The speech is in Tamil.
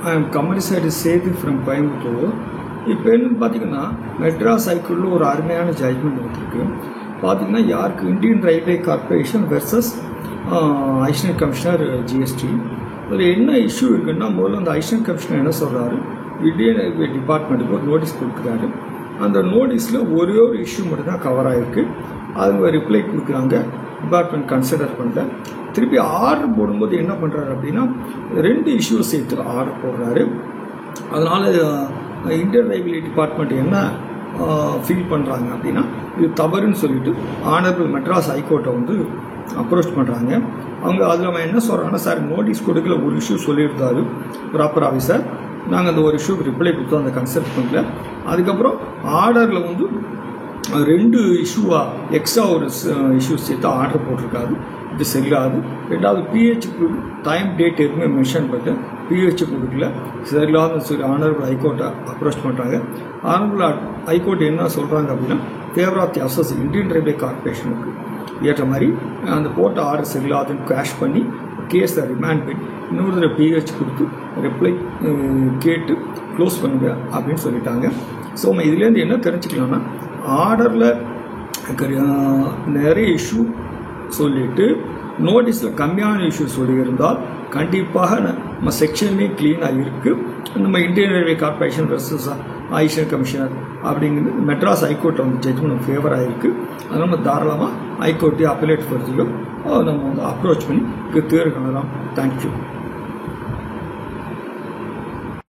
I am Commissioner Sethi from Coimbatore. இப்போ என்னன்னு பார்த்தீங்கன்னா மெட்ராஸ் ஹைகோர்ட்டில் ஒரு அருமையான ஜட்ஜ்மெண்ட் வந்துருக்கு. பார்த்தீங்கன்னா யாருக்கு Indian railway corporation versus additional commissioner GST. அதில் என்ன இஷ்யூ இருக்குன்னா, முதல்ல அந்த அடிஷனல் கமிஷனர் என்ன சொல்கிறாரு, இந்தியன் ரயில்வே டிபார்ட்மெண்ட்டுக்கு ஒரு நோட்டீஸ் கொடுக்குறாரு. அந்த நோட்டீஸில் ஒரே ஒரு இஷ்யூ மட்டும் தான் கவர் ஆகிருக்கு. அவங்க ரிப்ளை கொடுக்குறாங்க, டிபார்ட்மெண்ட் கன்சிடர் பண்ணல. திருப்பி ஆர்டர் போடும்போது என்ன பண்ணுறாரு அப்படின்னா, 2 இஷ்யூவை சேர்த்து ஆர்டர் போடுறாரு. அதனால் இந்தியன் ரயில்வே டிபார்ட்மெண்ட் என்ன ஃபீல் பண்ணுறாங்க அப்படின்னா, இது தவறுன்னு சொல்லிட்டு ஆனரபிள் மெட்ராஸ் ஹைகோர்ட்டை வந்து அப்ரோச் பண்ணுறாங்க. அவங்க அதில் என்ன சொல்கிறாங்கன்னா, சார் நோட்டீஸ் கொடுக்கல, ஒரு இஷ்யூ சொல்லியிருந்தாரு ப்ராப்பர் ஆஃபீஸர், நாங்கள் அந்த ஒரு இஷ்யூக்கு ரிப்ளை கொடுத்தோம், அந்த கன்சல்ட் பண்ணல. அதுக்கப்புறம் ஆர்டரில் வந்து 2 இஷ்யூவாக எக்ஸ்ட்ரா ஒரு இஷ்யூ சேர்த்து ஆர்டர் போட்டிருக்காரு. இது சரியில்லாது. ரெண்டாவது பிஹெச்க்கு டைம் டேட் எதுவுமே மென்ஷன் பண்ணிட்டு பிஹெச் கொடுக்கல, சரியில்லாதுன்னு சொல்லி ஆனரபிள் ஹைகோர்ட்டை அப்ரோச் பண்ணுறாங்க. ஆனரபிள் ஹைகோர்ட் என்ன சொல்கிறாங்க அப்படின்னா, favour of the assess Indian railway கார்பரேஷனுக்கு ஏற்ற மாதிரி அந்த போட்ட ஆர்டர் சரியில்லாதுன்னு கேஷ் பண்ணி கேஸை ரிமாண்ட் பண்ணி இன்னொரு பிஹெச் கொடுத்து ரிப்ளை கேட்டு க்ளோஸ் பண்ணுங்க அப்படின்னு சொல்லிட்டாங்க. ஸோ நம்ம இதுலேருந்து என்ன தெரிஞ்சுக்கலாம்னா, ஆர்டரில் நிறைய இஷ்யூ சொல்லிட்டு நோட்டீஸில் கம்மியான இஷ்யூ சொல்லியிருந்தால் கண்டிப்பாக நம்ம செக்ஷன்லேயே க்ளீனாக இருக்குது. நம்ம Indian railway corporation versus additional commissioner அப்படிங்கிறது மெட்ராஸ் ஹைகோர்ட்டை வந்து ஜட்ஜ்மெண்ட் ஃபேவராக இருக்குது. அது நம்ம தாராளமாக ஹைகோர்ட்டே அப்பலேட் ஃபர்ஸ்ட்லையும் நம்ம வந்து அப்ரோச் பண்ணி தீர்வு காணலாம். தேங்க்யூ.